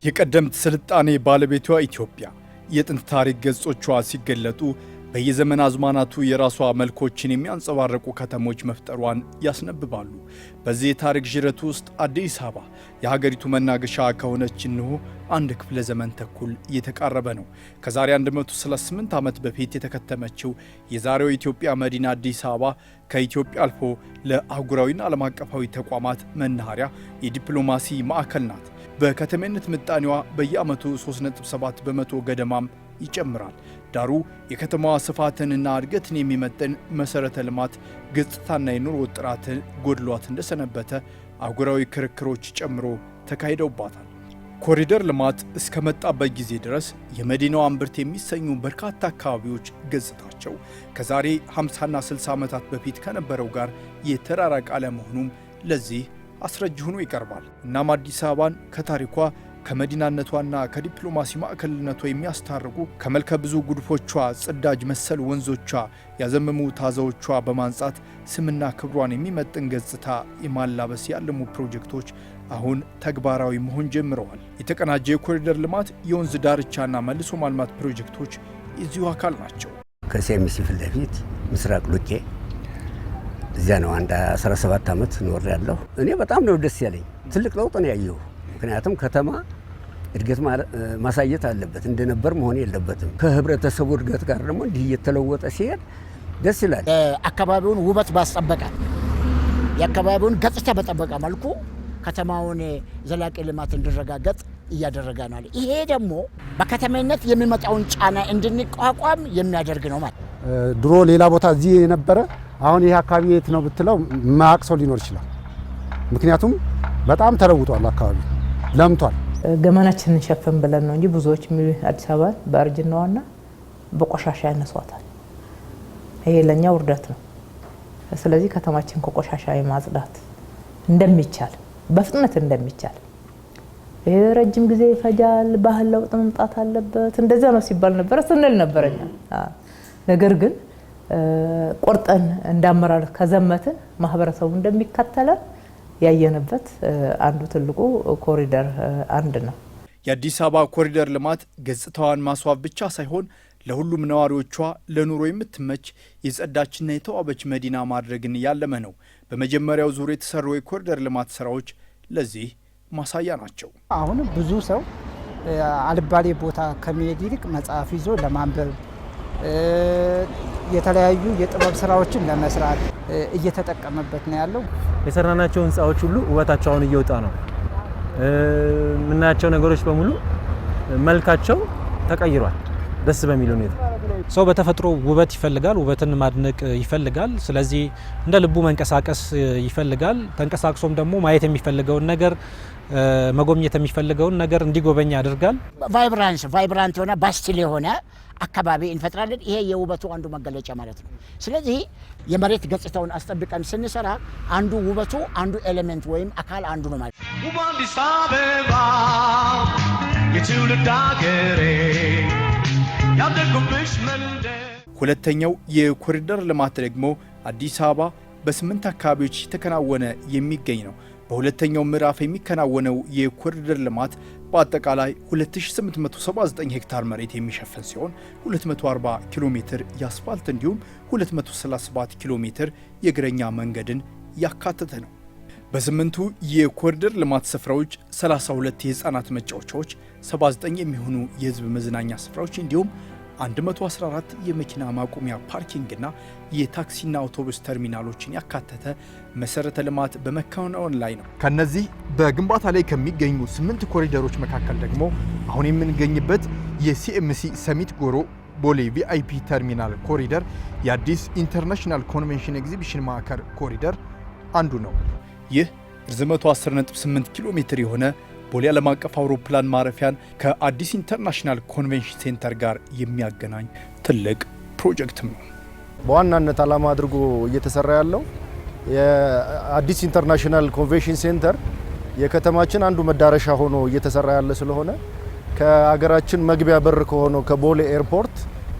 የቀደምት ስልጣኔ ባለቤቷ ኢትዮጵያ የጥንት ታሪክ ገጾቿ ሲገለጡ በየዘመን አዝማናቱ የራሷ መልኮችን የሚያንጸባርቁ ከተሞች መፍጠሯን ያስነብባሉ። በዚህ የታሪክ ጅረት ውስጥ አዲስ አበባ የሀገሪቱ መናገሻ ከሆነች እንሆ አንድ ክፍለ ዘመን ተኩል እየተቃረበ ነው። ከዛሬ 138 ዓመት በፊት የተከተመችው የዛሬው ኢትዮጵያ መዲና አዲስ አበባ ከኢትዮጵያ አልፎ ለአህጉራዊና ዓለም አቀፋዊ ተቋማት መናኸሪያ፣ የዲፕሎማሲ ማዕከል ናት። በከተሜነት ምጣኔዋ በየዓመቱ 3.7 በመቶ ገደማም ይጨምራል። ዳሩ የከተማዋ ስፋትንና እድገትን የሚመጥን መሰረተ ልማት ገጽታና የኑሮ ጥራትን ጎድሏት እንደሰነበተ አህጉራዊ ክርክሮች ጨምሮ ተካሂደውባታል። ኮሪደር ልማት እስከመጣበት ጊዜ ድረስ የመዲናዋ እምብርት የሚሰኙ በርካታ አካባቢዎች ገጽታቸው ከዛሬ 50ና 60 ዓመታት በፊት ከነበረው ጋር የተራራቀ አለመሆኑም ለዚህ አስረጅ ሆኖ ይቀርባል። እናም አዲስ አበባን ከታሪኳ ከመዲናነቷና ከዲፕሎማሲ ማዕከልነቷ የሚያስታርቁ ከመልከ ብዙ ጉድፎቿ ጽዳጅ መሰል ወንዞቿ ያዘመሙ ታዛዎቿ በማንጻት ስምና ክብሯን የሚመጥን ገጽታ የማላበስ ያለሙ ፕሮጀክቶች አሁን ተግባራዊ መሆን ጀምረዋል። የተቀናጀ የኮሪደር ልማት፣ የወንዝ ዳርቻና መልሶ ማልማት ፕሮጀክቶች የዚሁ አካል ናቸው። ከሴሚሲ ፊት ለፊት ምስራቅ ሉቄ እዚያ ነው አንድ 17 ዓመት ኖር ያለሁ። እኔ በጣም ነው ደስ ያለኝ። ትልቅ ለውጥ ነው ያየሁ። ምክንያቱም ከተማ እድገት ማሳየት አለበት፣ እንደነበር መሆን የለበትም። ከህብረተሰቡ እድገት ጋር ደግሞ እንዲህ እየተለወጠ ሲሄድ ደስ ይላል። አካባቢውን ውበት ባስጠበቀ የአካባቢውን ገጽታ በጠበቀ መልኩ ከተማውን ዘላቂ ልማት እንዲረጋገጥ እያደረገ ነው። ይሄ ደግሞ በከተማነት የሚመጣውን ጫና እንድንቋቋም የሚያደርግ ነው ማለት። ድሮ ሌላ ቦታ እዚህ የነበረ አሁን ይሄ አካባቢ የት ነው ብትለው ማያውቅ ሰው ሊኖር ይችላል። ምክንያቱም በጣም ተለውጧል፣ አካባቢ ለምቷል። ገመናችንን እንሸፈን ብለን ነው እንጂ ብዙዎች አዲስ አበባን በእርጅናዋና በቆሻሻ ያነሷታል። ይሄ ለኛ ውርደት ነው። ስለዚህ ከተማችን ከቆሻሻ የማጽዳት እንደሚቻል በፍጥነት እንደሚቻል፣ ይሄ ረጅም ጊዜ ይፈጃል፣ ባህል ለውጥ መምጣት አለበት፣ እንደዛ ነው ሲባል ነበር ስንል ነበርኛ። ነገር ግን ቆርጠን እንዳመራር ከዘመትን ማህበረሰቡ እንደሚከተለን ያየነበት አንዱ ትልቁ ኮሪደር አንድ ነው። የአዲስ አበባ ኮሪደር ልማት ገጽታዋን ማስዋብ ብቻ ሳይሆን ለሁሉም ነዋሪዎቿ ለኑሮ የምትመች የጸዳችና የተዋበች መዲና ማድረግን ያለመ ነው። በመጀመሪያው ዙር የተሰሩ የኮሪደር ልማት ስራዎች ለዚህ ማሳያ ናቸው። አሁን ብዙ ሰው አልባሌ ቦታ ከመሄድ ይልቅ መጽሐፍ ይዞ ለማንበብ የተለያዩ የጥበብ ስራዎችን ለመስራት እየተጠቀመበት ነው ያለው። የሰራናቸው ህንፃዎች ሁሉ ውበታቸውን እየወጣ ነው። የምናያቸው ነገሮች በሙሉ መልካቸው ተቀይሯል ደስ በሚል ሁኔታ። ሰው በተፈጥሮ ውበት ይፈልጋል፣ ውበትን ማድነቅ ይፈልጋል። ስለዚህ እንደ ልቡ መንቀሳቀስ ይፈልጋል። ተንቀሳቅሶም ደግሞ ማየት የሚፈልገውን ነገር መጎብኘት የሚፈልገውን ነገር እንዲጎበኝ ያደርጋል። ቫይብራንት ሆነ ባስቲል የሆነ አካባቢ እንፈጥራለን። ይሄ የውበቱ አንዱ መገለጫ ማለት ነው። ስለዚህ የመሬት ገጽታውን አስጠብቀን ስንሰራ አንዱ ውበቱ አንዱ ኤሌመንት ወይም አካል አንዱ ነው ማለት ነው። አዲስ አበባ የትውልድ አገሬ ያደጉብሽ መንደር። ሁለተኛው የኮሪደር ልማት ደግሞ አዲስ አበባ በ8 አካባቢዎች የተከናወነ የሚገኝ ነው። በሁለተኛው ምዕራፍ የሚከናወነው የኮሪደር ልማት በአጠቃላይ 2879 ሄክታር መሬት የሚሸፍን ሲሆን 240 ኪሎ ሜትር የአስፋልት እንዲሁም 237 ኪሎ ሜትር የእግረኛ መንገድን ያካተተ ነው። በስምንቱ የኮሪደር ልማት ስፍራዎች 32 የህፃናት መጫወቻዎች፣ 79 የሚሆኑ የህዝብ መዝናኛ ስፍራዎች እንዲሁም 114 የመኪና ማቆሚያ ፓርኪንግና የታክሲና አውቶቡስ ተርሚናሎችን ያካተተ መሰረተ ልማት በመከናወን ላይ ነው። ከነዚህ በግንባታ ላይ ከሚገኙ 8 ኮሪደሮች መካከል ደግሞ አሁን የምንገኝበት የሲኤምሲ ሰሚት ጎሮ ቦሌ ቪአይፒ ተርሚናል ኮሪደር፣ የአዲስ ኢንተርናሽናል ኮንቬንሽን ኤግዚቢሽን ማዕከል ኮሪደር አንዱ ነው። ይህ ርዝመቱ 10.8 ኪሎ ሜትር የሆነ ቦሌ ዓለም አቀፍ አውሮፕላን ማረፊያን ከአዲስ ኢንተርናሽናል ኮንቬንሽን ሴንተር ጋር የሚያገናኝ ትልቅ ፕሮጀክትም ነው። በዋናነት ዓላማ አድርጎ እየተሰራ ያለው የአዲስ ኢንተርናሽናል ኮንቬንሽን ሴንተር የከተማችን አንዱ መዳረሻ ሆኖ እየተሰራ ያለ ስለሆነ ከአገራችን መግቢያ በር ከሆነው ከቦሌ ኤርፖርት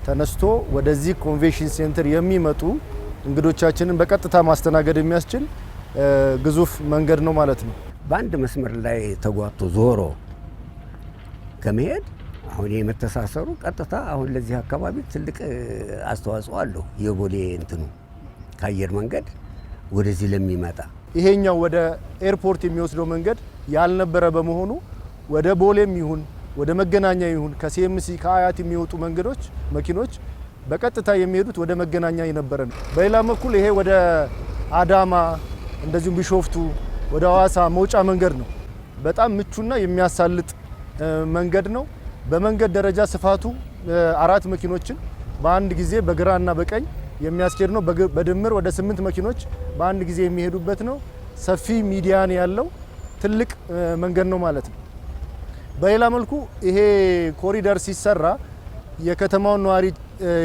ተነስቶ ወደዚህ ኮንቬንሽን ሴንተር የሚመጡ እንግዶቻችንን በቀጥታ ማስተናገድ የሚያስችል ግዙፍ መንገድ ነው ማለት ነው። በአንድ መስመር ላይ ተጓቶ ዞሮ ከመሄድ አሁን የመተሳሰሩ ቀጥታ አሁን ለዚህ አካባቢ ትልቅ አስተዋጽኦ አለው። የቦሌ እንትኑ ከአየር መንገድ ወደዚህ ለሚመጣ ይሄኛው ወደ ኤርፖርት የሚወስደው መንገድ ያልነበረ በመሆኑ ወደ ቦሌም ይሁን ወደ መገናኛ ይሁን ከሲኤምሲ ከአያት የሚወጡ መኪኖች በቀጥታ የሚሄዱት ወደ መገናኛ የነበረ ነው። በሌላ በኩል ይሄ ወደ አዳማ እንደዚሁም ቢሾፍቱ ወደ ሐዋሳ መውጫ መንገድ ነው። በጣም ምቹና የሚያሳልጥ መንገድ ነው። በመንገድ ደረጃ ስፋቱ 4 መኪኖችን በአንድ ጊዜ በግራና በቀኝ የሚያስኬድ ነው። በድምር ወደ 8 መኪኖች በአንድ ጊዜ የሚሄዱበት ነው። ሰፊ ሚዲያን ያለው ትልቅ መንገድ ነው ማለት ነው። በሌላ መልኩ ይሄ ኮሪደር ሲሰራ የከተማውን ነዋሪ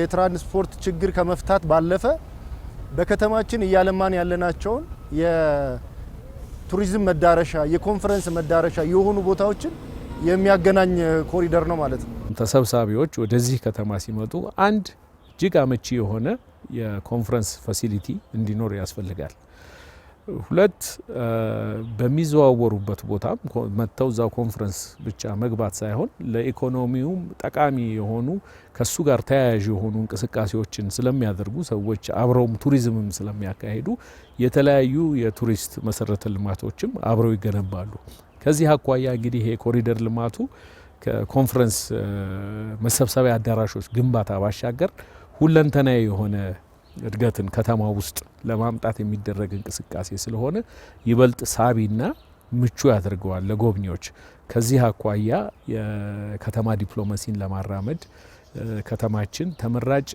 የትራንስፖርት ችግር ከመፍታት ባለፈ በከተማችን እያለማን ያለናቸውን የቱሪዝም መዳረሻ የኮንፈረንስ መዳረሻ የሆኑ ቦታዎችን የሚያገናኝ ኮሪደር ነው ማለት ነው። ተሰብሳቢዎች ወደዚህ ከተማ ሲመጡ አንድ እጅግ አመቺ የሆነ የኮንፈረንስ ፋሲሊቲ እንዲኖር ያስፈልጋል። 2 በሚዘዋወሩበት ቦታም መጥተው እዛው ኮንፈረንስ ብቻ መግባት ሳይሆን ለኢኮኖሚውም ጠቃሚ የሆኑ ከሱ ጋር ተያያዥ የሆኑ እንቅስቃሴዎችን ስለሚያደርጉ ሰዎች አብረውም ቱሪዝምም ስለሚያካሂዱ የተለያዩ የቱሪስት መሰረተ ልማቶችም አብረው ይገነባሉ። ከዚህ አኳያ እንግዲህ ይሄ ኮሪደር ልማቱ ከኮንፈረንስ መሰብሰቢያ አዳራሾች ግንባታ ባሻገር ሁለንተናዊ የሆነ እድገትን ከተማ ውስጥ ለማምጣት የሚደረግ እንቅስቃሴ ስለሆነ ይበልጥ ሳቢና ምቹ ያደርገዋል ለጎብኚዎች። ከዚህ አኳያ የከተማ ዲፕሎማሲን ለማራመድ ከተማችን ተመራጭ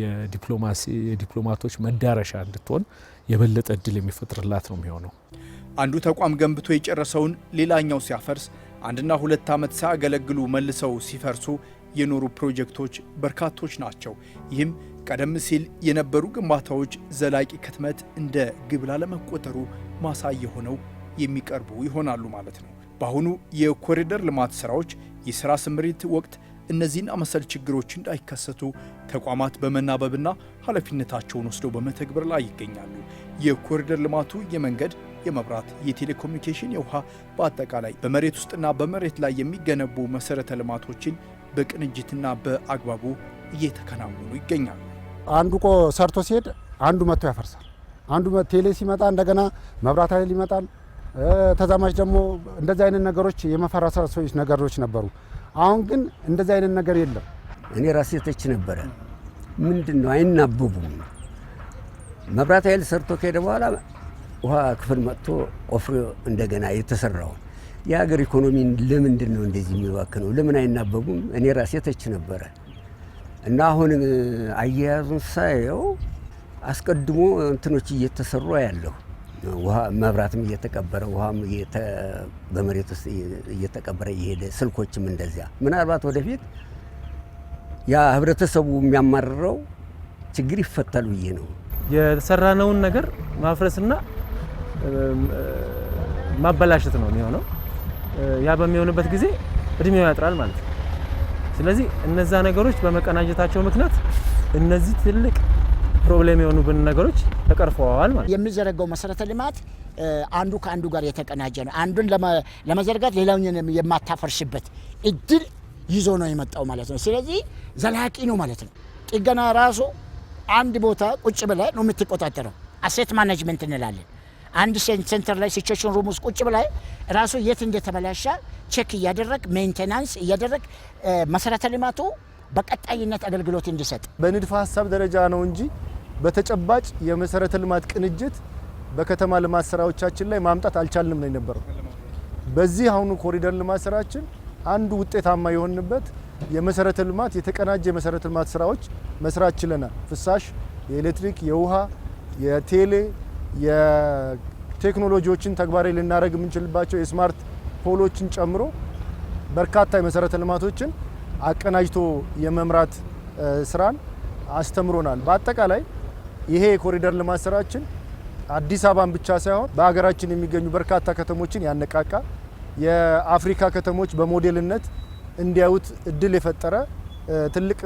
የዲፕሎማቶች መዳረሻ እንድትሆን የበለጠ እድል የሚፈጥርላት ነው የሚሆነው። አንዱ ተቋም ገንብቶ የጨረሰውን ሌላኛው ሲያፈርስ፣ 1 እና 2 ዓመት ሳያገለግሉ መልሰው ሲፈርሱ የኖሩ ፕሮጀክቶች በርካቶች ናቸው። ይህም ቀደም ሲል የነበሩ ግንባታዎች ዘላቂ ክትመት እንደ ግብ ላለመቆጠሩ ማሳያ ሆነው የሚቀርቡ ይሆናሉ ማለት ነው። በአሁኑ የኮሪደር ልማት ስራዎች የሥራ ስምሪት ወቅት እነዚህን መሰል ችግሮች እንዳይከሰቱ ተቋማት በመናበብና ኃላፊነታቸውን ወስደው በመተግበር ላይ ይገኛሉ። የኮሪደር ልማቱ የመንገድ፣ የመብራት፣ የቴሌኮሙኒኬሽን፣ የውሃ በአጠቃላይ በመሬት ውስጥና በመሬት ላይ የሚገነቡ መሰረተ ልማቶችን በቅንጅትና በአግባቡ እየተከናወኑ ይገኛሉ። አንዱ ሰርቶ ሲሄድ አንዱ መጥቶ ያፈርሳል። አንዱ ቴሌ ሲመጣ እንደገና መብራት ኃይል ይመጣል። ተዛማጅ ደግሞ እንደዚህ አይነት ነገሮች የመፈራረሶች ነገሮች ነበሩ። አሁን ግን እንደዚህ አይነት ነገር የለም። እኔ ራሴ ተች ነበረ። ምንድነው አይናበቡም። መብራት ኃይል ሰርቶ ከሄደ በኋላ ውሃ ክፍል መጥቶ ቆፍሮ እንደገና የተሰራው የሀገር ኢኮኖሚን ለምንድን ነው እንደዚህ የሚባክነው? ለምን አይናበቡም? እኔ ራሴ ተች ነበረ እና አሁን አያያዙን ሳየው አስቀድሞ እንትኖች እየተሰሩ ያለው ውሃ መብራትም እየተቀበረ ውሃም በመሬት ውስጥ እየተቀበረ እየሄደ ስልኮችም እንደዚያ ምናልባት ወደፊት ያ ህብረተሰቡ የሚያማርረው ችግር ይፈታል ብዬ ነው። የተሰራነውን ነገር ማፍረስና ማበላሸት ነው የሚሆነው። ያ በሚሆንበት ጊዜ እድሜው ያጥራል ማለት ነው። ስለዚህ እነዛ ነገሮች በመቀናጀታቸው ምክንያት እነዚህ ትልቅ ፕሮብሌም የሆኑብን ነገሮች ተቀርፈዋል ማለት ነው። የሚዘረጋው መሰረተ ልማት አንዱ ከአንዱ ጋር የተቀናጀ ነው። አንዱን ለመዘርጋት ሌላውን የማታፈርሽበት እድል ይዞ ነው የመጣው ማለት ነው። ስለዚህ ዘላቂ ነው ማለት ነው። ጥገና ራሱ አንድ ቦታ ቁጭ ብለህ ነው የምትቆጣጠረው። አሴት ማኔጅመንት እንላለን። አንድ ሴንተር ላይ ሲቹዌሽን ሩም ውስጥ ቁጭ ብለህ ራሱ የት እንደተበላሸ ቼክ እያደረግ ሜንቴናንስ እያደረግ መሰረተ ልማቱ በቀጣይነት አገልግሎት እንዲሰጥ በንድፈ ሀሳብ ደረጃ ነው እንጂ በተጨባጭ የመሰረተ ልማት ቅንጅት በከተማ ልማት ስራዎቻችን ላይ ማምጣት አልቻልንም ነው የነበረው። በዚህ አሁኑ ኮሪደር ልማት ስራችን አንዱ ውጤታማ የሆንበት የመሰረተ ልማት የተቀናጀ የመሰረተ ልማት ስራዎች መስራት ችለናል። ፍሳሽ፣ የኤሌክትሪክ፣ የውሃ፣ የቴሌ፣ የቴክኖሎጂዎችን ተግባራዊ ልናደርግ የምንችልባቸው የስማርት ፖሎችን ጨምሮ በርካታ የመሰረተ ልማቶችን አቀናጅቶ የመምራት ስራን አስተምሮናል። በአጠቃላይ ይሄ የኮሪደር ልማት ስራችን አዲስ አበባን ብቻ ሳይሆን በሀገራችን የሚገኙ በርካታ ከተሞችን ያነቃቃ፣ የአፍሪካ ከተሞች በሞዴልነት እንዲያዩት እድል የፈጠረ ትልቅ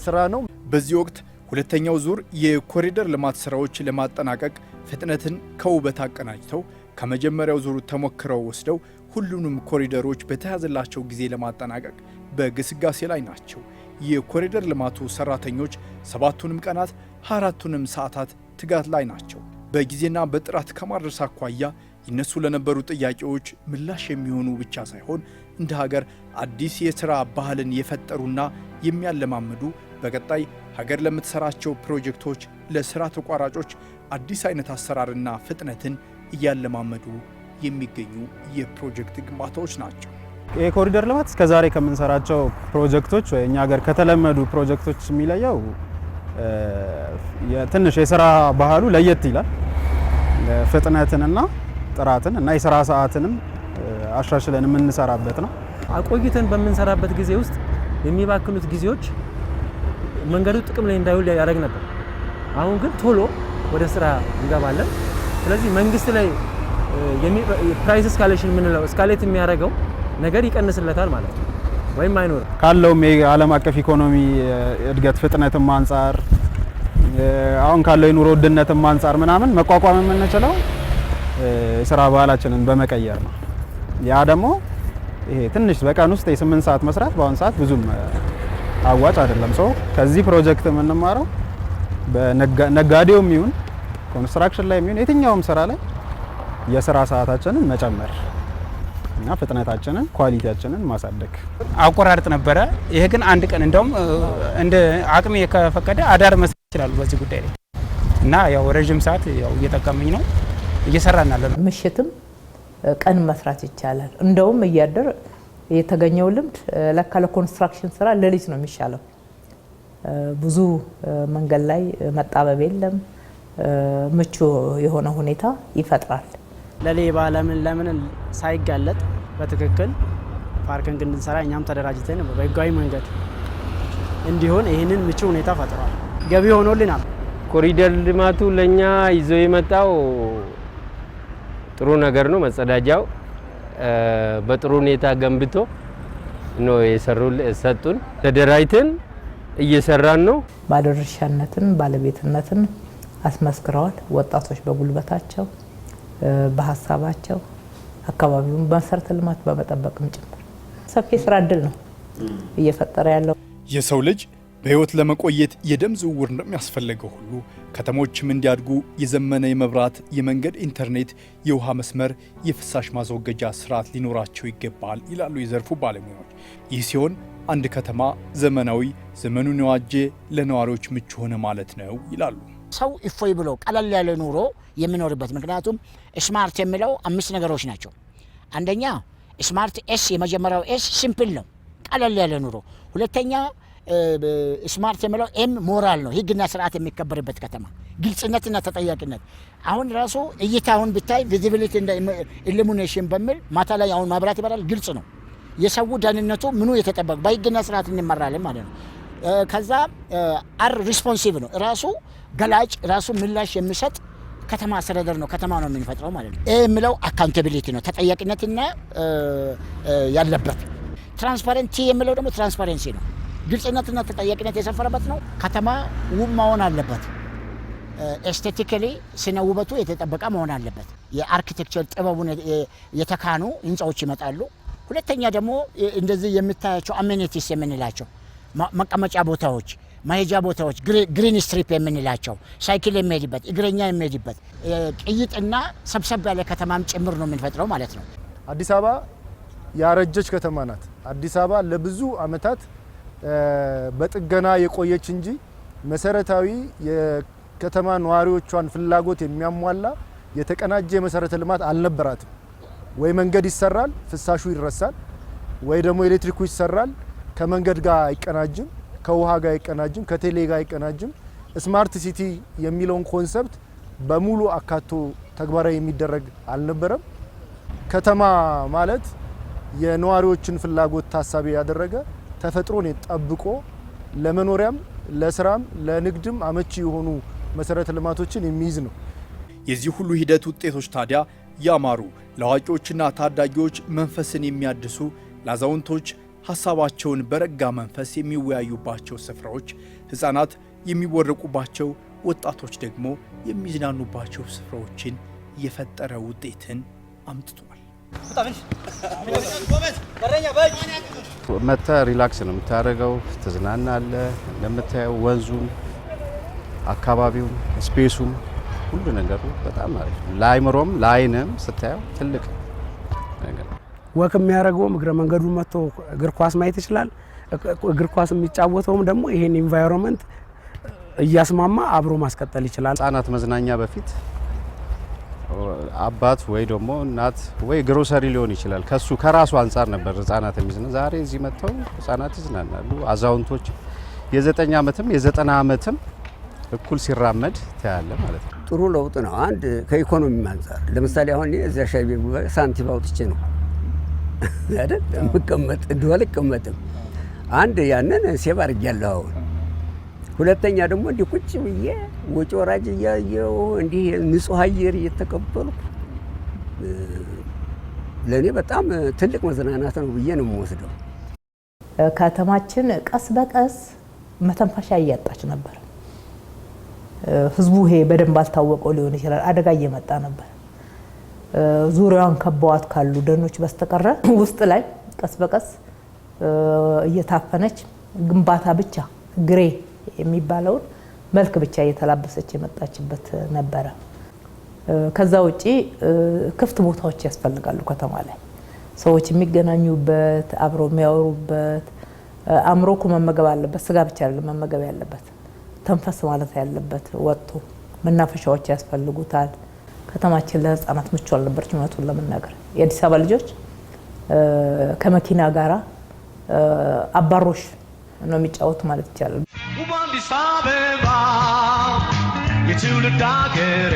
ስራ ነው። በዚህ ወቅት ሁለተኛው ዙር የኮሪደር ልማት ስራዎች ለማጠናቀቅ ፍጥነትን ከውበት አቀናጅተው ከመጀመሪያው ዙር ተሞክረው ወስደው ሁሉንም ኮሪደሮች በተያዘላቸው ጊዜ ለማጠናቀቅ በግስጋሴ ላይ ናቸው። የኮሪደር ልማቱ ሰራተኞች 7ቱንም ቀናት 24ቱንም ሰዓታት ትጋት ላይ ናቸው። በጊዜና በጥራት ከማድረስ አኳያ ይነሱ ለነበሩ ጥያቄዎች ምላሽ የሚሆኑ ብቻ ሳይሆን እንደ ሀገር አዲስ የሥራ ባህልን የፈጠሩና የሚያለማምዱ በቀጣይ ሀገር ለምትሰራቸው ፕሮጀክቶች ለሥራ ተቋራጮች አዲስ አይነት አሰራርና ፍጥነትን እያለማመዱ የሚገኙ የፕሮጀክት ግንባታዎች ናቸው። የኮሪደር ልማት እስከዛሬ ከምንሰራቸው ፕሮጀክቶች ወይ እኛ ሀገር ከተለመዱ ፕሮጀክቶች የሚለየው ትንሽ የሥራ ባህሉ ለየት ይላል። ፍጥነትንና ጥራትን እና የሥራ ሰዓትንም አሻሽለን የምንሰራበት ነው። አቆይተን በምንሰራበት ጊዜ ውስጥ የሚባክኑት ጊዜዎች መንገዱ ጥቅም ላይ እንዳይውል ያደርግ ነበር። አሁን ግን ቶሎ ወደ ስራ እንገባለን። ስለዚህ መንግስት ላይ ፕራይስ እስካሌሽን የምንለው እስካሌት የሚያደርገው ነገር ይቀንስለታል ማለት ነው፣ ወይም አይኖርም። ካለውም የዓለም አቀፍ ኢኮኖሚ እድገት ፍጥነትም አንጻር አሁን ካለው የኑሮ ውድነትም አንጻር ምናምን መቋቋም የምንችለው የሥራ ባህላችንን በመቀየር ነው። ያ ደግሞ ይሄ ትንሽ በቀን ውስጥ የ8 ሰዓት መስራት በአሁን ሰዓት ብዙም አዋጭ አይደለም። ሰው ከዚህ ፕሮጀክት የምንማረው በነጋዴውም ይሁን ኮንስትራክሽን ላይ ይሁን የትኛውም ስራ ላይ የሥራ ሰዓታችንን መጨመር እና ፍጥነታችንን ኳሊቲያችንን ማሳደግ። አቆራርጥ ነበረ። ይሄ ግን አንድ ቀን እንደውም እንደ አቅሜ ከፈቀደ አዳር መስራት ይችላሉ በዚህ ጉዳይ ላይ እና ያው ረጅም ሰዓት ያው እየጠቀመኝ ነው እየሰራናለን። ምሽትም ቀን መስራት ይቻላል። እንደውም እያደር የተገኘው ልምድ ለካ ለኮንስትራክሽን ስራ ሌሊት ነው የሚሻለው። ብዙ መንገድ ላይ መጣበብ የለም፣ ምቹ የሆነ ሁኔታ ይፈጥራል። ለሌባ ለምን ሳይጋለጥ በትክክል ፓርኪንግ እንድንሰራ እኛም ተደራጅተን በህጋዊ መንገድ እንዲሆን ይህንን ምቹ ሁኔታ ፈጥሯል። ገቢ ሆኖልናል። ኮሪደር ልማቱ ለኛ ይዞ የመጣው ጥሩ ነገር ነው። መጸዳጃው በጥሩ ሁኔታ ገንብቶ ነው የሰጡን። ተደራጅተን እየሰራን ነው። ባለድርሻነትን ባለቤትነትን አስመስክረዋል። ወጣቶች በጉልበታቸው በሀሳባቸው አካባቢውን በመሰረተ ልማት በመጠበቅም ጭምር ሰፊ ስራ እድል ነው እየፈጠረ ያለው። የሰው ልጅ በህይወት ለመቆየት የደም ዝውውር እንደሚያስፈልገው ሁሉ ከተሞችም እንዲያድጉ የዘመነ የመብራት፣ የመንገድ፣ ኢንተርኔት፣ የውሃ መስመር፣ የፍሳሽ ማስወገጃ ስርዓት ሊኖራቸው ይገባል ይላሉ የዘርፉ ባለሙያዎች። ይህ ሲሆን አንድ ከተማ ዘመናዊ፣ ዘመኑን የዋጀ፣ ለነዋሪዎች ምቹ ሆነ ማለት ነው ይላሉ። ሰው እፎይ ብሎ ቀለል ያለ ኑሮ የሚኖርበት ምክንያቱም ስማርት የሚለው 5 ነገሮች ናቸው። አንደኛ ስማርት ኤስ፣ የመጀመሪያው ኤስ ሲምፕል ነው፣ ቀለል ያለ ኑሮ። ሁለተኛ ስማርት የሚለው ኤም ሞራል ነው፣ ህግና ስርዓት የሚከበርበት ከተማ፣ ግልጽነትና ተጠያቂነት። አሁን ራሱ እይታውን ብታይ ቪዚቢሊቲ እንደ ኢሉሚኔሽን በሚል ማታ ላይ አሁን ማብራት ይበራል፣ ግልጽ ነው። የሰው ደህንነቱ ምኑ የተጠበቀ በህግና ስርዓት እንመራለን ማለት ነው። ከዛ አር ሪስፖንሲቭ ነው፣ ራሱ ገላጭ፣ ራሱ ምላሽ የሚሰጥ ከተማ አስተዳደር ነው፣ ከተማ ነው የምንፈጥረው ማለት ነው። ይህ የሚለው አካውንታቢሊቲ ነው፣ ተጠያቂነትና ያለበት። ትራንስፓረንሲ የሚለው ደግሞ ትራንስፓረንሲ ነው፣ ግልጽነትና ተጠያቂነት የሰፈረበት ነው። ከተማ ውብ መሆን አለበት፣ ኤስቴቲካሊ ስነ ውበቱ የተጠበቀ መሆን አለበት። የአርኪቴክቸር ጥበቡን የተካኑ ህንፃዎች ይመጣሉ። ሁለተኛ ደግሞ እንደዚህ የምታያቸው አሜኒቲስ የምንላቸው መቀመጫ ቦታዎች፣ መሄጃ ቦታዎች፣ ግሪን ስትሪፕ የምንላቸው ሳይክል የሚሄድበት፣ እግረኛ የሚሄድበት ቅይጥና ሰብሰብ ያለ ከተማም ጭምር ነው የምንፈጥረው ማለት ነው። አዲስ አበባ ያረጀች ከተማ ናት። አዲስ አበባ ለብዙ አመታት በጥገና የቆየች እንጂ መሰረታዊ የከተማ ነዋሪዎቿን ፍላጎት የሚያሟላ የተቀናጀ መሰረተ ልማት አልነበራትም። ወይ መንገድ ይሰራል፣ ፍሳሹ ይረሳል፣ ወይ ደግሞ ኤሌክትሪኩ ይሰራል፣ ከመንገድ ጋር አይቀናጅም፣ ከውሃ ጋር አይቀናጅም፣ ከቴሌ ጋር አይቀናጅም። ስማርት ሲቲ የሚለውን ኮንሰፕት በሙሉ አካቶ ተግባራዊ የሚደረግ አልነበረም። ከተማ ማለት የነዋሪዎችን ፍላጎት ታሳቢ ያደረገ ተፈጥሮን ጠብቆ ለመኖሪያም ለስራም ለንግድም አመቺ የሆኑ መሰረተ ልማቶችን የሚይዝ ነው። የዚህ ሁሉ ሂደት ውጤቶች ታዲያ ያማሩ፣ ለአዋቂዎችና ታዳጊዎች መንፈስን የሚያድሱ፣ ለአዛውንቶች ሐሳባቸውን በረጋ መንፈስ የሚወያዩባቸው ስፍራዎች፣ ሕፃናት የሚወረቁባቸው፣ ወጣቶች ደግሞ የሚዝናኑባቸው ስፍራዎችን የፈጠረ ውጤትን አምጥቷል። መጥተህ ሪላክስ ነው የምታደርገው፣ ትዝናናለህ። እንደምታየው ወንዙም፣ አካባቢውም፣ ስፔሱም ሁሉ ነገሩ በጣም አሪፍ ነው። ለአይምሮም ለአይንም ስታየው ትልቅ ነገር። ወክ የሚያደርገውም እግረ መንገዱ መጥቶ እግር ኳስ ማየት ይችላል። እግር ኳስ የሚጫወተውም ደግሞ ይሄን ኢንቫይሮንመንት እያስማማ አብሮ ማስቀጠል ይችላል። ህጻናት መዝናኛ በፊት አባት ወይ ደግሞ እናት ወይ ግሮሰሪ ሊሆን ይችላል ከሱ ከራሱ አንጻር ነበር ህጻናት የሚዝና። ዛሬ እዚህ መጥተው ህጻናት ይዝናናሉ። አዛውንቶች የ9 ዓመትም የ90 ዓመትም እኩል ሲራመድ ታያለ ማለት ነው። ጥሩ ለውጥ ነው። አንድ ከኢኮኖሚ አንጻር ለምሳሌ አሁን እዚያ ሻይ ቤት ሳንቲም አውጥቼ ነው አይደል መቀመጥ እንደው አልቀመጥም። አንድ ያንን ሴቭ አድርጌያለሁ አሁን። ሁለተኛ ደግሞ እንዲህ ቁጭ ብዬ ወጪ ወራጅ እያየሁ እንዲህ ንጹህ አየር እየተቀበልኩ ለእኔ በጣም ትልቅ መዝናናት ነው ብዬ ነው የምወስደው። ከተማችን ቀስ በቀስ መተንፈሻ እያጣች ነበር። ህዝቡ ይሄ በደንብ አልታወቀው ሊሆን ይችላል። አደጋ እየመጣ ነበር። ዙሪያዋን ከበዋት ካሉ ደኖች በስተቀረ ውስጥ ላይ ቀስ በቀስ እየታፈነች ግንባታ ብቻ ግሬ የሚባለውን መልክ ብቻ እየተላበሰች የመጣችበት ነበረ። ከዛ ውጪ ክፍት ቦታዎች ያስፈልጋሉ። ከተማ ላይ ሰዎች የሚገናኙበት፣ አብረው የሚያወሩበት፣ አእምሮ እኮ መመገብ አለበት። ስጋ ብቻ አይደለም መመገብ ያለበት፣ ተንፈስ ማለት ያለበት ወጥቶ መናፈሻዎች ያስፈልጉታል። ከተማችን ለህፃናት ምቹ አልነበረች። እውነቱን ለመናገር የአዲስ አበባ ልጆች ከመኪና ጋራ አባሮሽ ነው የሚጫወቱ ማለት ይቻላል። ውብ አዲስ አበባ የትውልድ አገሬ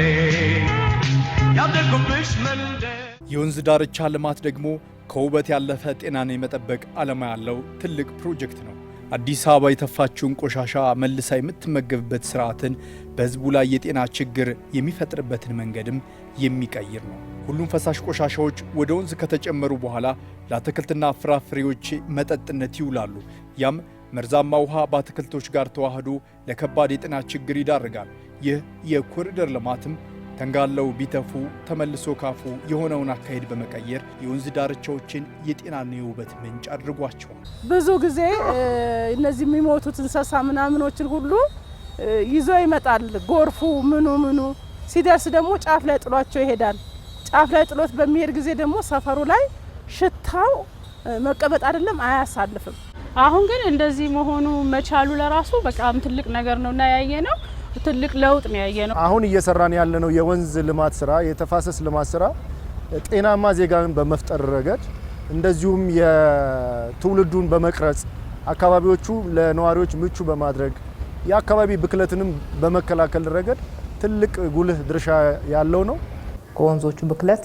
ያደግኩብሽ መንደር። የወንዝ ዳርቻ ልማት ደግሞ ከውበት ያለፈ ጤናን የመጠበቅ ዓላማ ያለው ትልቅ ፕሮጀክት ነው። አዲስ አበባ የተፋችውን ቆሻሻ መልሳ የምትመገብበት ስርዓትን በህዝቡ ላይ የጤና ችግር የሚፈጥርበትን መንገድም የሚቀይር ነው። ሁሉም ፈሳሽ ቆሻሻዎች ወደ ወንዝ ከተጨመሩ በኋላ ለአትክልትና ፍራፍሬዎች መጠጥነት ይውላሉ። ያም መርዛማ ውሃ በአትክልቶች ጋር ተዋህዶ ለከባድ የጤና ችግር ይዳርጋል። ይህ የኮሪደር ልማትም ተንጋለው ቢተፉ ተመልሶ ካፉ የሆነውን አካሄድ በመቀየር የወንዝ ዳርቻዎችን የጤናና የውበት ምንጭ አድርጓቸዋል። ብዙ ጊዜ እነዚህ የሚሞቱት እንስሳ ምናምኖችን ሁሉ ይዞ ይመጣል። ጎርፉ ምኑ ሲደርስ ደግሞ ጫፍ ላይ ጥሏቸው ይሄዳል። ጫፍ ላይ ጥሎት በሚሄድ ጊዜ ደግሞ ሰፈሩ ላይ ሽታው መቀመጥ አይደለም አያሳልፍም። አሁን ግን እንደዚህ መሆኑ መቻሉ ለራሱ በጣም ትልቅ ነገር ነው እና ያየነው ትልቅ ለውጥ ነው ያየነው። አሁን እየሰራን ያለነው የወንዝ ልማት ስራ፣ የተፋሰስ ልማት ስራ ጤናማ ዜጋን በመፍጠር ረገድ እንደዚሁም የትውልዱን በመቅረጽ አካባቢዎቹ ለነዋሪዎች ምቹ በማድረግ የአካባቢ ብክለትንም በመከላከል ረገድ ትልቅ ጉልህ ድርሻ ያለው ነው። ከወንዞቹ ብክለት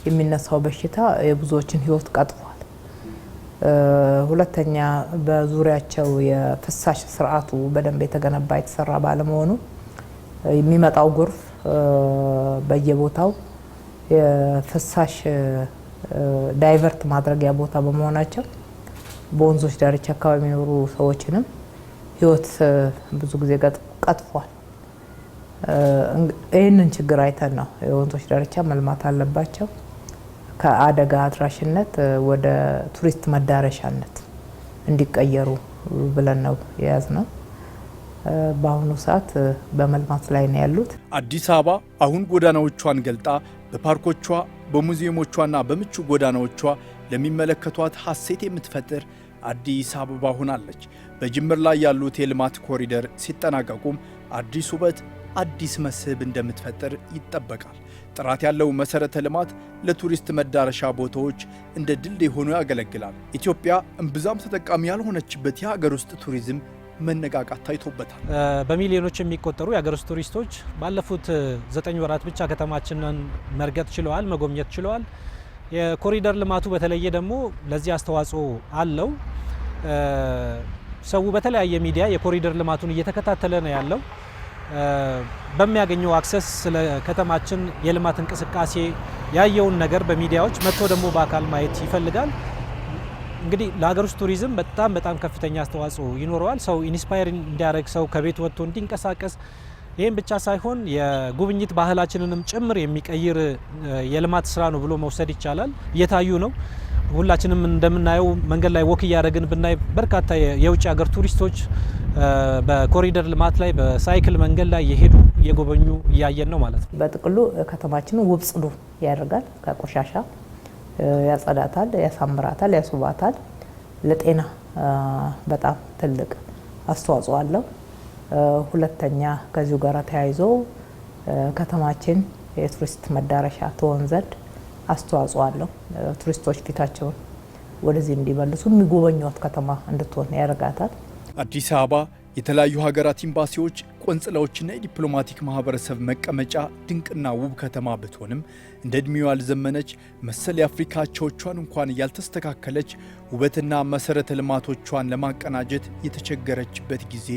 የሚነሳው በሽታ የብዙዎችን ሕይወት ቀጥፏል። ሁለተኛ በዙሪያቸው የፍሳሽ ስርዓቱ በደንብ የተገነባ የተሰራ ባለመሆኑ የሚመጣው ጎርፍ በየቦታው የፍሳሽ ዳይቨርት ማድረጊያ ቦታ በመሆናቸው በወንዞች ዳርቻ አካባቢ የሚኖሩ ሰዎችንም ሕይወት ብዙ ጊዜ ቀጥፏል። ይህንን ችግር አይተን ነው የወንዞች ዳርቻ መልማት አለባቸው ከአደጋ አድራሽነት ወደ ቱሪስት መዳረሻነት እንዲቀየሩ ብለን ነው የያዝነው። በአሁኑ ሰዓት በመልማት ላይ ነው ያሉት። አዲስ አበባ አሁን ጎዳናዎቿን ገልጣ በፓርኮቿ በሙዚየሞቿና በምቹ ጎዳናዎቿ ለሚመለከቷት ሐሴት የምትፈጥር አዲስ አበባ ሆናለች። በጅምር ላይ ያሉት የልማት ኮሪደር ሲጠናቀቁም አዲስ ውበት አዲስ መስህብ እንደምትፈጥር ይጠበቃል። ጥራት ያለው መሰረተ ልማት ለቱሪስት መዳረሻ ቦታዎች እንደ ድልድይ ሆኖ ያገለግላል። ኢትዮጵያ እምብዛም ተጠቃሚ ያልሆነችበት የሀገር ውስጥ ቱሪዝም መነቃቃት ታይቶበታል። በሚሊዮኖች የሚቆጠሩ የሀገር ውስጥ ቱሪስቶች ባለፉት 9 ወራት ብቻ ከተማችንን መርገጥ ችለዋል፣ መጎብኘት ችለዋል። የኮሪደር ልማቱ በተለየ ደግሞ ለዚህ አስተዋጽኦ አለው። ሰው በተለያየ ሚዲያ የኮሪደር ልማቱን እየተከታተለ ነው ያለው። በሚያገኘው አክሰስ ስለ ከተማችን የልማት እንቅስቃሴ ያየውን ነገር በሚዲያዎች መጥቶ ደግሞ በአካል ማየት ይፈልጋል። እንግዲህ ለሀገር ውስጥ ቱሪዝም በጣም ከፍተኛ አስተዋጽኦ ይኖረዋል። ሰው ኢንስፓየር እንዲያደርግ፣ ሰው ከቤት ወጥቶ እንዲንቀሳቀስ ይህም ብቻ ሳይሆን የጉብኝት ባህላችንንም ጭምር የሚቀይር የልማት ስራ ነው ብሎ መውሰድ ይቻላል። እየታዩ ነው። ሁላችንም እንደምናየው መንገድ ላይ ወክ እያደረግን ብናይ በርካታ የውጭ ሀገር ቱሪስቶች በኮሪደር ልማት ላይ በሳይክል መንገድ ላይ የሄዱ እየጎበኙ እያየን ነው ማለት ነው። በጥቅሉ ከተማችንን ውብ ጽዱ ያደርጋል። ከቆሻሻ ያጸዳታል፣ ያሳምራታል፣ ያስውባታል። ለጤና በጣም ትልቅ አስተዋጽኦ አለው። ሁለተኛ ከዚሁ ጋር ተያይዞ ከተማችን የቱሪስት መዳረሻ ትሆን ዘንድ አስተዋጽኦ አለው። ቱሪስቶች ፊታቸውን ወደዚህ እንዲመልሱ የሚጎበኟት ከተማ እንድትሆን ያደርጋታል። አዲስ አበባ የተለያዩ ሀገራት ኤምባሲዎች፣ ቆንጽላዎችና የዲፕሎማቲክ ማህበረሰብ መቀመጫ ድንቅና ውብ ከተማ ብትሆንም እንደ ዕድሜዋ ያልዘመነች መሰል የአፍሪካ አቻዎቿን እንኳን ያልተስተካከለች ውበትና መሰረተ ልማቶቿን ለማቀናጀት የተቸገረችበት ጊዜ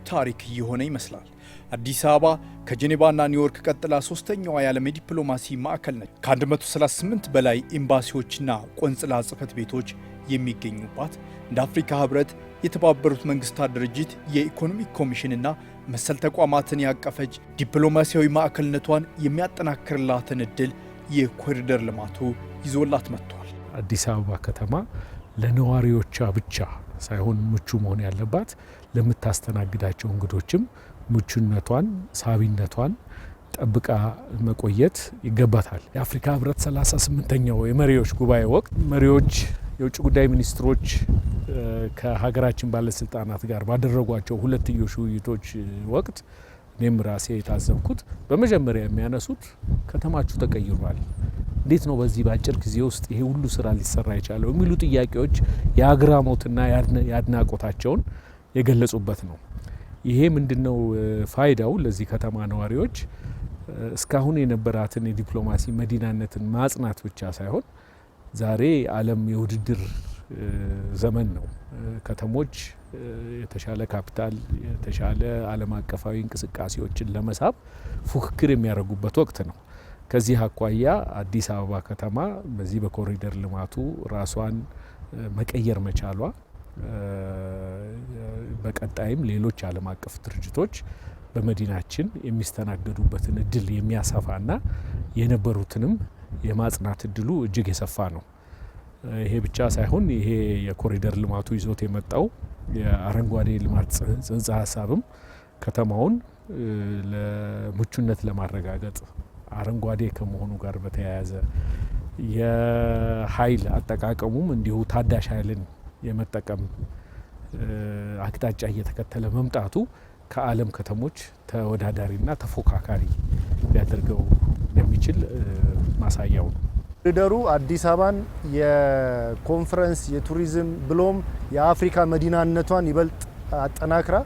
ታሪክ እየሆነ ይመስላል። አዲስ አበባ ከጄኔቫና ኒውዮርክ ቀጥላ ሶስተኛዋ የዓለም የዲፕሎማሲ ማዕከል ነች። ከ138 በላይ ኤምባሲዎችና ቆንጽላ ጽሕፈት ቤቶች የሚገኙባት እንደ አፍሪካ ህብረት፣ የተባበሩት መንግስታት ድርጅት፣ የኢኮኖሚክ ኮሚሽንና መሰል ተቋማትን ያቀፈች ዲፕሎማሲያዊ ማዕከልነቷን የሚያጠናክርላትን እድል የኮሪደር ልማቱ ይዞላት መጥቷል። አዲስ አበባ ከተማ ለነዋሪዎቿ ብቻ ሳይሆን ምቹ መሆን ያለባት ለምታስተናግዳቸው እንግዶችም ምቹነቷን፣ ሳቢነቷን ጠብቃ መቆየት ይገባታል። የአፍሪካ ህብረት 38ኛው የመሪዎች ጉባኤ ወቅት መሪዎች፣ የውጭ ጉዳይ ሚኒስትሮች ከሀገራችን ባለስልጣናት ጋር ባደረጓቸው ሁለትዮሽ ውይይቶች ወቅት እኔም ራሴ የታዘብኩት በመጀመሪያ የሚያነሱት ከተማችሁ ተቀይሯል፣ እንዴት ነው በዚህ በአጭር ጊዜ ውስጥ ይሄ ሁሉ ስራ ሊሰራ የቻለው የሚሉ ጥያቄዎች የአግራሞትና የአድናቆታቸውን የገለጹበት ነው። ይሄ ምንድነው ፋይዳው? ለዚህ ከተማ ነዋሪዎች እስካሁን የነበራትን የዲፕሎማሲ መዲናነትን ማጽናት ብቻ ሳይሆን ዛሬ ዓለም የውድድር ዘመን ነው። ከተሞች የተሻለ ካፒታል፣ የተሻለ ዓለም አቀፋዊ እንቅስቃሴዎችን ለመሳብ ፉክክር የሚያደርጉበት ወቅት ነው። ከዚህ አኳያ አዲስ አበባ ከተማ በዚህ በኮሪደር ልማቱ ራሷን መቀየር መቻሏ በቀጣይም ሌሎች ዓለም አቀፍ ድርጅቶች በመዲናችን የሚስተናገዱበትን እድል የሚያሰፋና የነበሩትንም የማጽናት እድሉ እጅግ የሰፋ ነው። ይሄ ብቻ ሳይሆን ይሄ የኮሪደር ልማቱ ይዞት የመጣው የአረንጓዴ ልማት ጽንሰ ሀሳብም ከተማውን ለምቹነት ለማረጋገጥ አረንጓዴ ከመሆኑ ጋር በተያያዘ የኃይል አጠቃቀሙም እንዲሁ ታዳሽ ኃይልን የመጠቀም አቅጣጫ እየተከተለ መምጣቱ ከዓለም ከተሞች ተወዳዳሪና ተፎካካሪ ሊያደርገው የሚችል ማሳያው ነው። ኮሪደሩ አዲስ አበባን የኮንፈረንስ የቱሪዝም ብሎም የአፍሪካ መዲናነቷን ይበልጥ አጠናክራ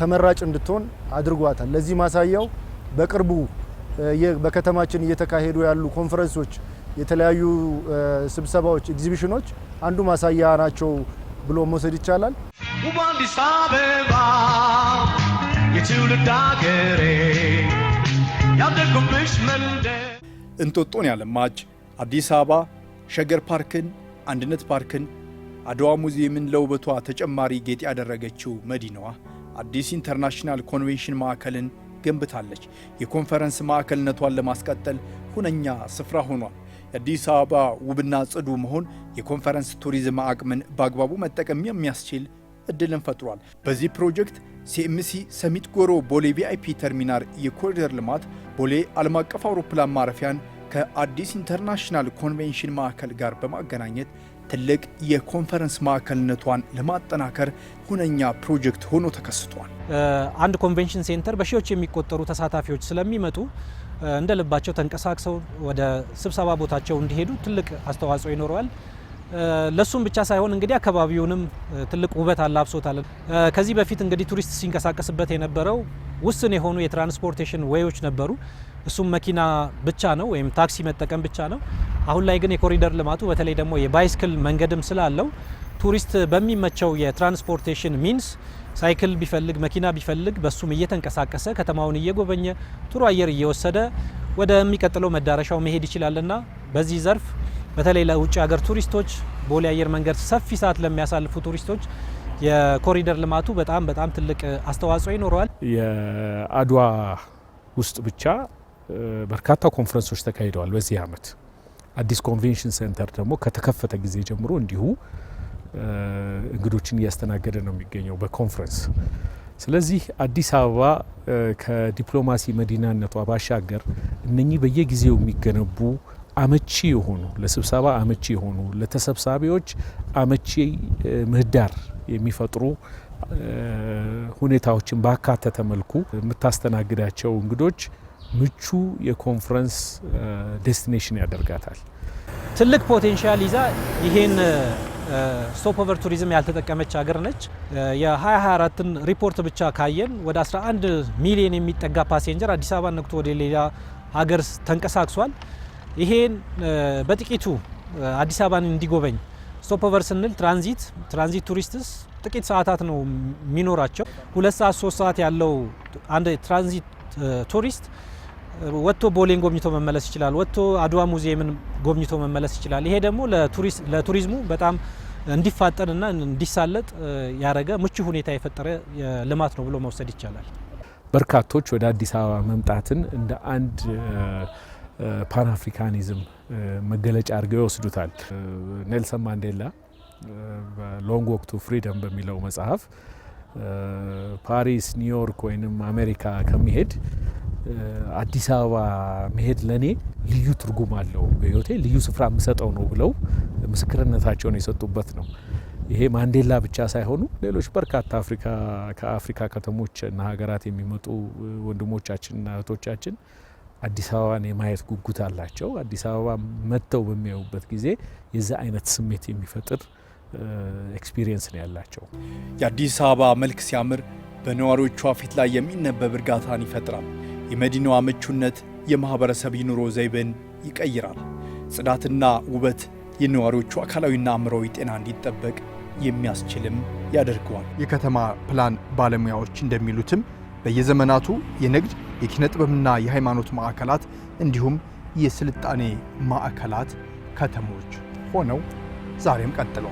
ተመራጭ እንድትሆን አድርጓታል። ለዚህ ማሳያው በቅርቡ በከተማችን እየተካሄዱ ያሉ ኮንፈረንሶች፣ የተለያዩ ስብሰባዎች፣ ኤግዚቢሽኖች አንዱ ማሳያ ናቸው ብሎ መውሰድ ይቻላል። ውብ አዲስ አበባ የትውልድ አገሬ ያደግኩብሽ መንደር እንጦጦን ያለማች አዲስ አበባ ሸገር ፓርክን፣ አንድነት ፓርክን፣ አድዋ ሙዚየምን ለውበቷ ተጨማሪ ጌጥ ያደረገችው መዲናዋ አዲስ ኢንተርናሽናል ኮንቬንሽን ማዕከልን ገንብታለች። የኮንፈረንስ ማዕከልነቷን ለማስቀጠል ሁነኛ ስፍራ ሆኗል። የአዲስ አበባ ውብና ጽዱ መሆን የኮንፈረንስ ቱሪዝም አቅምን በአግባቡ መጠቀም የሚያስችል እድልን ፈጥሯል። በዚህ ፕሮጀክት ሲኤምሲ ሰሚት ጎሮ ቦሌ ቪአይፒ ተርሚናል የኮሪደር ልማት ቦሌ ዓለም አቀፍ አውሮፕላን ማረፊያን ከአዲስ ኢንተርናሽናል ኮንቬንሽን ማዕከል ጋር በማገናኘት ትልቅ የኮንፈረንስ ማዕከልነቷን ለማጠናከር ሁነኛ ፕሮጀክት ሆኖ ተከስቷል። አንድ ኮንቬንሽን ሴንተር በሺዎች የሚቆጠሩ ተሳታፊዎች ስለሚመጡ እንደ ልባቸው ተንቀሳቅሰው ወደ ስብሰባ ቦታቸው እንዲሄዱ ትልቅ አስተዋጽኦ ይኖረዋል። ለሱም ብቻ ሳይሆን እንግዲህ አካባቢውንም ትልቅ ውበት አላብሶታል። ከዚህ በፊት እንግዲህ ቱሪስት ሲንቀሳቀስበት የነበረው ውስን የሆኑ የትራንስፖርቴሽን ዌዮች ነበሩ። እሱም መኪና ብቻ ነው ወይም ታክሲ መጠቀም ብቻ ነው። አሁን ላይ ግን የኮሪደር ልማቱ በተለይ ደግሞ የባይስክል መንገድም ስላለው ቱሪስት በሚመቸው የትራንስፖርቴሽን ሚንስ ሳይክል ቢፈልግ መኪና ቢፈልግ በሱም እየተንቀሳቀሰ ከተማውን እየጎበኘ ጥሩ አየር እየወሰደ ወደሚቀጥለው መዳረሻው መሄድ ይችላልና በዚህ ዘርፍ በተለይ ለውጭ ሀገር ቱሪስቶች ቦሌ አየር መንገድ ሰፊ ሰዓት ለሚያሳልፉ ቱሪስቶች የኮሪደር ልማቱ በጣም ትልቅ አስተዋጽኦ ይኖረዋል። የአድዋ ውስጥ ብቻ በርካታ ኮንፈረንሶች ተካሂደዋል በዚህ ዓመት። አዲስ ኮንቬንሽን ሴንተር ደግሞ ከተከፈተ ጊዜ ጀምሮ እንዲሁ እንግዶችን እያስተናገደ ነው የሚገኘው በኮንፈረንስ። ስለዚህ አዲስ አበባ ከዲፕሎማሲ መዲናነቷ ባሻገር እነኚህ በየጊዜው የሚገነቡ አመቺ የሆኑ ለስብሰባ አመቺ የሆኑ ለተሰብሳቢዎች አመቺ ምህዳር የሚፈጥሩ ሁኔታዎችን ባካተተ መልኩ የምታስተናግዳቸው እንግዶች ምቹ የኮንፈረንስ ዴስቲኔሽን ያደርጋታል። ትልቅ ፖቴንሻል ይዛ ይሄን ስቶፕ ኦቨር ቱሪዝም ያልተጠቀመች ሀገር ነች። የ2024ን ሪፖርት ብቻ ካየን ወደ 11 ሚሊዮን የሚጠጋ ፓሴንጀር አዲስ አበባ ነክቶ ወደ ሌላ ሀገር ተንቀሳቅሷል። ይሄን በጥቂቱ አዲስ አበባን እንዲጎበኝ ስቶፕ ኦቨር ስንል ትራንዚት ቱሪስትስ ጥቂት ሰዓታት ነው የሚኖራቸው። 2 ሰዓት 3 ሰዓት ያለው አንድ ትራንዚት ቱሪስት ወጥቶ ቦሌን ጎብኝቶ መመለስ ይችላል። ወጥቶ አድዋ ሙዚየምን ጎብኝቶ መመለስ ይችላል። ይሄ ደግሞ ለቱሪዝሙ በጣም እንዲፋጠንና እንዲሳለጥ ያደረገ ምቹ ሁኔታ የፈጠረ ልማት ነው ብሎ መውሰድ ይቻላል። በርካቶች ወደ አዲስ አበባ መምጣትን እንደ አንድ ፓን አፍሪካኒዝም መገለጫ አድርገው ይወስዱታል። ኔልሰን ማንዴላ ሎንግ ዎክ ቱ ፍሪደም በሚለው መጽሐፍ ፓሪስ፣ ኒውዮርክ ወይም አሜሪካ ከሚሄድ አዲስ አበባ መሄድ ለኔ ልዩ ትርጉም አለው፣ በህይወቴ ልዩ ስፍራ የምሰጠው ነው ብለው ምስክርነታቸውን የሰጡበት ነው። ይሄ ማንዴላ ብቻ ሳይሆኑ ሌሎች በርካታ ከአፍሪካ ከተሞች እና ሀገራት የሚመጡ ወንድሞቻችንና እህቶቻችን አዲስ አበባን የማየት ጉጉት አላቸው። አዲስ አበባ መጥተው በሚያዩበት ጊዜ የዛ አይነት ስሜት የሚፈጥር ኤክስፒሪየንስ ነው ያላቸው። የአዲስ አበባ መልክ ሲያምር በነዋሪዎቿ ፊት ላይ የሚነበብ እርጋታን ይፈጥራል። የመዲናዋ ምቹነት የማህበረሰብ የኑሮ ዘይቤን ይቀይራል። ጽዳትና ውበት የነዋሪዎቹ አካላዊና አእምሮዊ ጤና እንዲጠበቅ የሚያስችልም ያደርገዋል። የከተማ ፕላን ባለሙያዎች እንደሚሉትም በየዘመናቱ የንግድ የኪነ ጥበብና የሃይማኖት ማዕከላት እንዲሁም የስልጣኔ ማዕከላት ከተሞች ሆነው ዛሬም ቀጥለዋል።